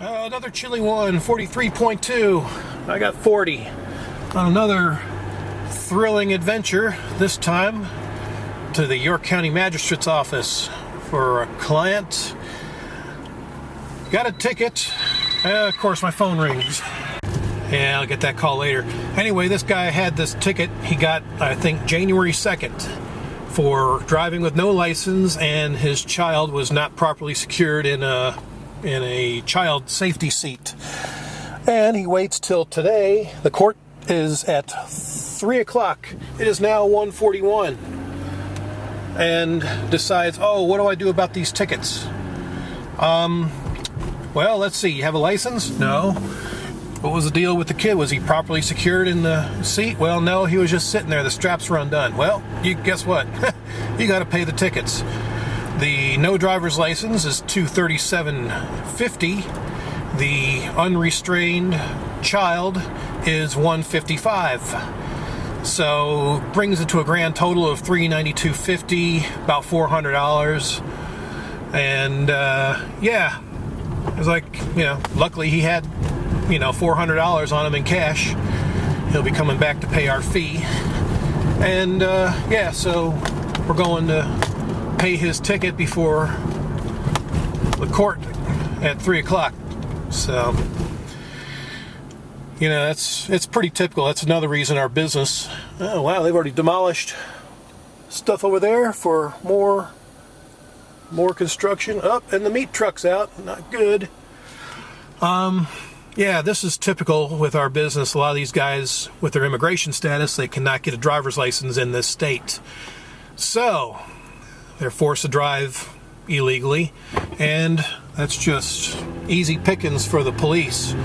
Another chilly one, 43.2. I got 40. On another thrilling adventure, this time to the York County Magistrate's office for a client. Got a ticket. Of course, my phone rings. Yeah, I'll get that call later. Anyway, this guy had this ticket he got, I think, January 2nd for driving with no license, and his child was not properly secured in a child safety seat. And he waits till today. The court is at 3 o'clock. It is now 1:41. And decides, oh, what do I do about these tickets? Well, let's see. You have a license? No. What was the deal with the kid? Was he properly secured in the seat? Well, no, he was just sitting there. The straps were undone. Well, guess what? You got to pay the tickets. The no driver's license is $237.50. The unrestrained child is $155. So brings it to a grand total of $392.50, about $400. And yeah, it was like, luckily he had, $400 on him in cash. He'll be coming back to pay our fee. And yeah, so we're going to pay his ticket before the court at 3 o'clock. So, it's pretty typical. That's another reason our business. Oh wow, they've already demolished stuff over there for more construction. Up, and the meat truck's out. Not good. Yeah, this is typical with our business. A lot of these guys, with their immigration status, they cannot get a driver's license in this state. So they're forced to drive illegally, and that's just easy pickings for the police.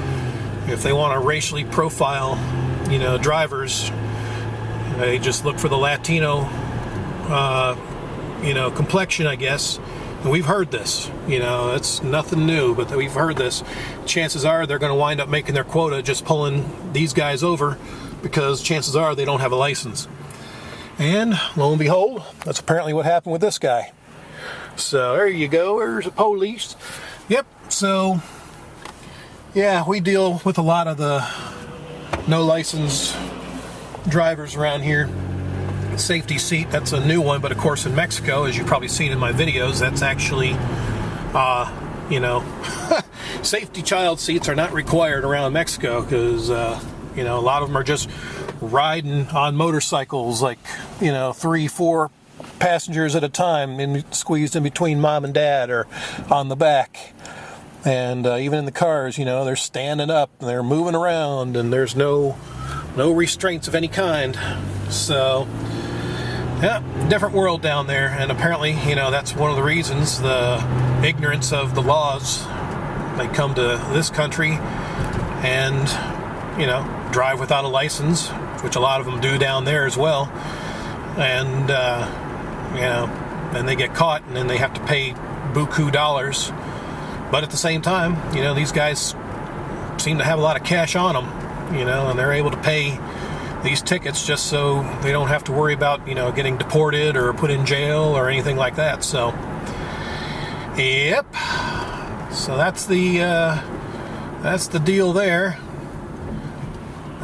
If they want to racially profile, drivers, they just look for the Latino, complexion, I guess. And we've heard this, it's nothing new, but we've heard this. Chances are they're going to wind up making their quota just pulling these guys over, because chances are they don't have a license. And lo and behold, that's apparently what happened with this guy. So there you go, there's the police. Yep, so yeah, we deal with a lot of the no license drivers around here. Safety seat, that's a new one, but of course in Mexico, as you've probably seen in my videos, that's actually, safety child seats are not required around Mexico, because, a lot of them are just riding on motorcycles, like, 3-4 passengers at a time, squeezed in between mom and dad, or on the back. And even in the cars, they're standing up and they're moving around, and there's no restraints of any kind. So yeah, different world down there. And apparently, that's one of the reasons, the ignorance of the laws. They come to this country and, drive without a license, which a lot of them do down there as well. And, then they get caught, and then they have to pay buku dollars. But at the same time, these guys seem to have a lot of cash on them, and they're able to pay these tickets just so they don't have to worry about, getting deported or put in jail or anything like that. So, yep. So that's the deal there.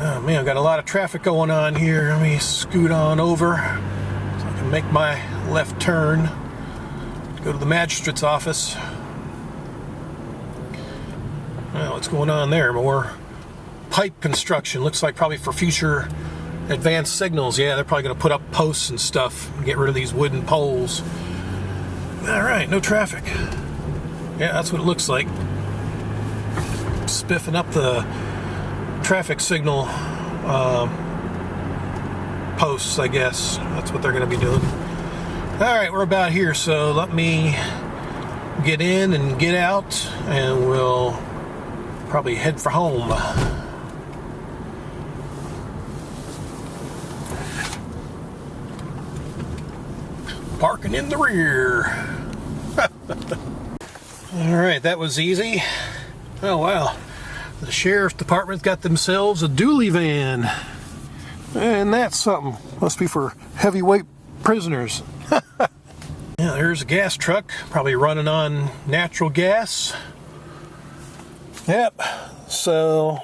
Oh man, I've got a lot of traffic going on here. Let me scoot on over so I can make my left turn. Go to the magistrate's office. Well, what's going on there? More pipe construction. Looks like probably for future advanced signals. Yeah, they're probably going to put up posts and stuff and get rid of these wooden poles. All right, no traffic. Yeah, that's what it looks like. Spiffing up the traffic signal posts, I guess. That's what they're going to be doing. All right, we're about here, so let me get in and get out, and we'll probably head for home. Parking in the rear. All right, that was easy. Oh wow, the sheriff's department's got themselves a dually van, and that's something. Must be for heavyweight prisoners. Yeah, there's a gas truck, probably running on natural gas. Yep. So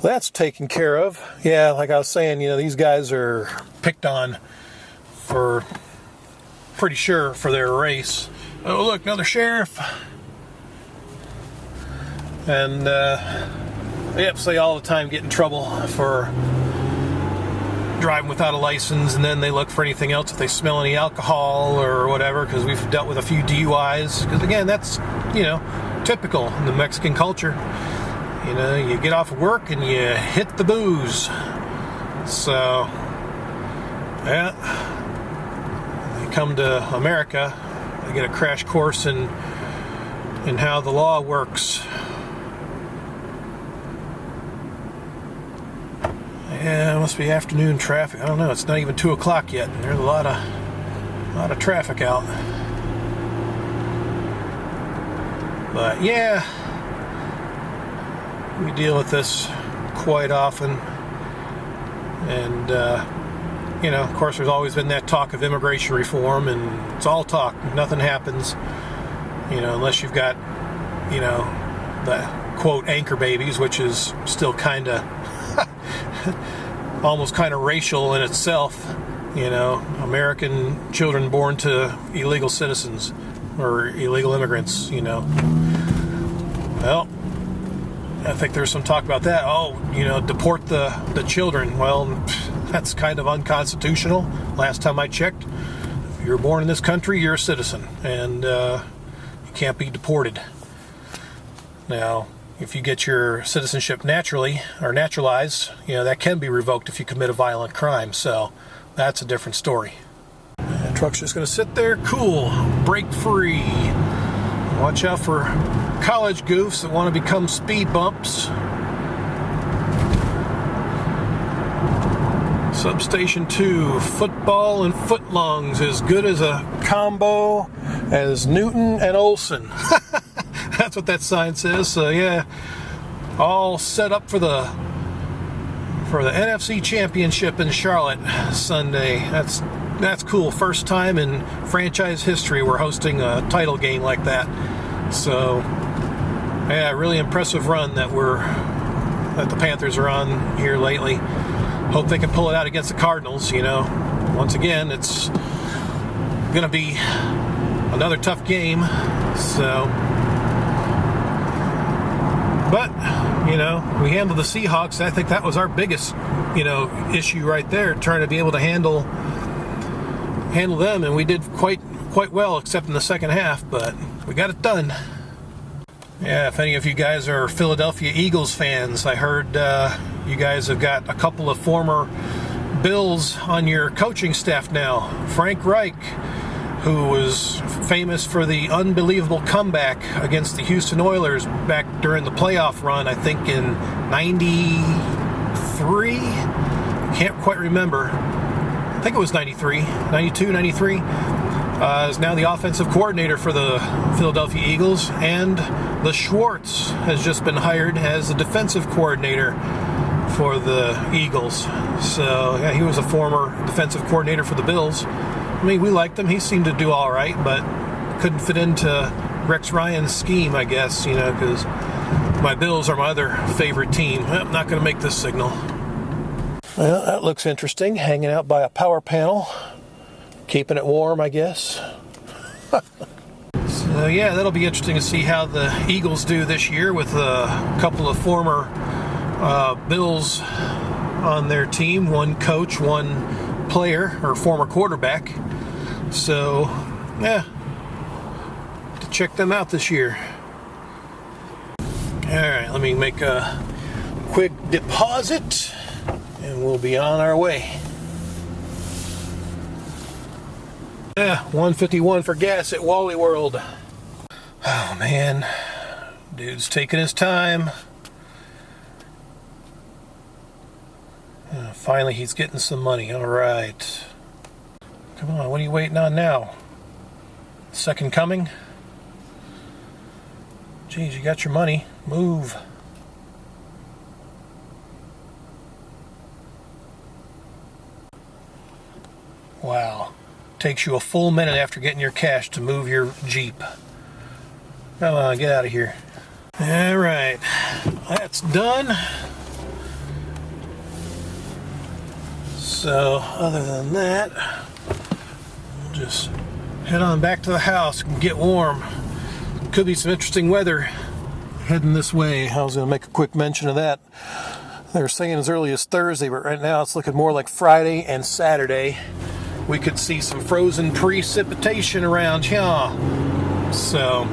that's taken care of. Yeah, like I was saying, these guys are picked on for, pretty sure, for their race. Oh, look, another sheriff. And, yep, so they all the time get in trouble for driving without a license, and then they look for anything else if they smell any alcohol or whatever, because we've dealt with a few DUIs. Because, again, that's, typical in the Mexican culture. You get off of work and you hit the booze. So, yeah, they come to America, they get a crash course in how the law works. Yeah, it must be afternoon traffic. I don't know. It's not even 2 o'clock yet, and there's a lot of traffic out. But yeah, we deal with this quite often, and of course, there's always been that talk of immigration reform, and it's all talk. Nothing happens, unless you've got, the quote anchor babies, which is still kind of almost kind of racial in itself. American children born to illegal citizens or illegal immigrants. Well, I think there's some talk about that. Deport the children. Well, that's kind of unconstitutional. Last time I checked, if you're born in this country, you're a citizen, and you can't be deported. Now, if you get your citizenship naturally or naturalized, that can be revoked if you commit a violent crime. So that's a different story. The truck's just going to sit there, cool, brake free. Watch out for college goofs that want to become speed bumps. Substation 2, football and footlongs, as good as a combo as Newton and Olsen. That's what that sign says. So yeah, all set up for the NFC Championship in Charlotte Sunday. That's cool. First time in franchise history we're hosting a title game like that. So yeah, really impressive run that the Panthers are on here lately. Hope they can pull it out against the Cardinals. Once again, it's going to be another tough game. So. But, we handled the Seahawks. I think that was our biggest, issue right there, trying to be able to handle them, and we did quite well, except in the second half, but we got it done. Yeah, if any of you guys are Philadelphia Eagles fans, I heard you guys have got a couple of former Bills on your coaching staff now. Frank Reich, who was famous for the unbelievable comeback against the Houston Oilers back during the playoff run, I think in 93? Can't quite remember. I think it was 93, 92, 93. Is now the offensive coordinator for the Philadelphia Eagles, and the Schwartz has just been hired as the defensive coordinator for the Eagles. So, yeah, he was a former defensive coordinator for the Bills. I mean, we liked him. He seemed to do all right, but couldn't fit into Rex Ryan's scheme, I guess, because my Bills are my other favorite team. I'm not going to make this signal. Well, that looks interesting. Hanging out by a power panel. Keeping it warm, I guess. So, yeah, that'll be interesting to see how the Eagles do this year with a couple of former Bills on their team. One coach, one player, or former quarterback. So, yeah, to check them out this year. Alright, let me make a quick deposit and we'll be on our way. Yeah, $1.51 for gas at Wally World. Oh man, dude's taking his time. Finally, he's getting some money. Alright. Come on, what are you waiting on now? Second coming? Geez, you got your money. Move. Wow. Takes you a full minute after getting your cash to move your Jeep. Come on, get out of here. All right, that's done. So other than that, we'll just head on back to the house and get warm. Could be some interesting weather heading this way. I was going to make a quick mention of that. They were saying as early as Thursday, but right now it's looking more like Friday and Saturday. We could see some frozen precipitation around here. So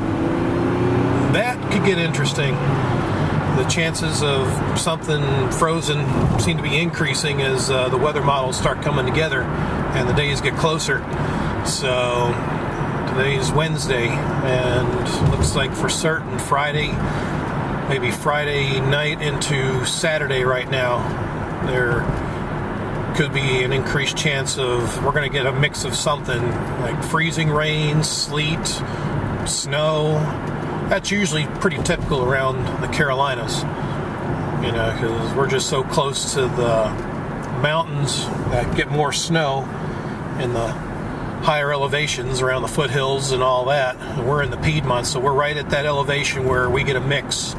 that could get interesting. The chances of something frozen seem to be increasing as the weather models start coming together and the days get closer. So today's Wednesday, and looks like for certain Friday, maybe Friday night into Saturday right now, there could be an increased chance of we're going to get a mix of something like freezing rain, sleet, snow. That's usually pretty typical around the Carolinas, you know, because we're just so close to the mountains that get more snow in the higher elevations around the foothills and all that. And we're in the Piedmont, so we're right at that elevation where we get a mix,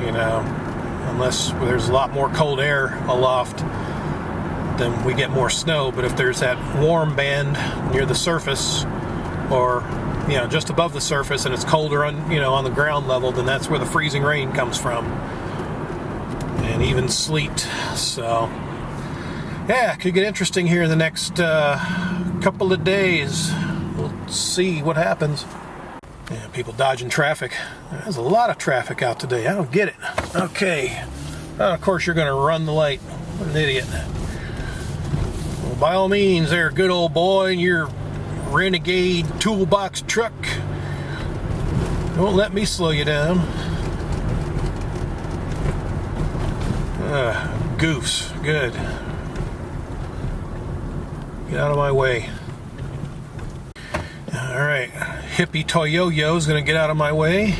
you know, unless there's a lot more cold air aloft, then we get more snow. But if there's that warm band near the surface, or you know, just above the surface, and it's colder on, you know, on the ground level, then that's where the freezing rain comes from, and even sleet. So yeah, it could get interesting here in the next couple of days. We'll see what happens. Yeah, people dodging traffic. There's a lot of traffic out today. I don't get it. Okay, of course you're going to run the light. What an idiot. Well, by all means, there, good old boy, and your renegade toolbox truck. Don't let me slow you down. Goofs. Good. Get out of my way. Alright, hippie Toyo-Yo is going to get out of my way.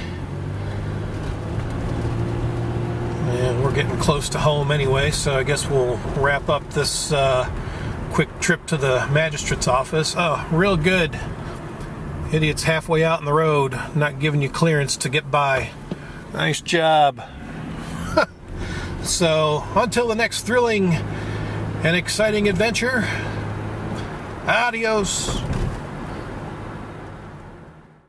And we're getting close to home anyway, so I guess we'll wrap up this quick trip to the magistrate's office. Oh, real good. Idiot's halfway out on the road, not giving you clearance to get by. Nice job. So, until the next thrilling and exciting adventure, adios.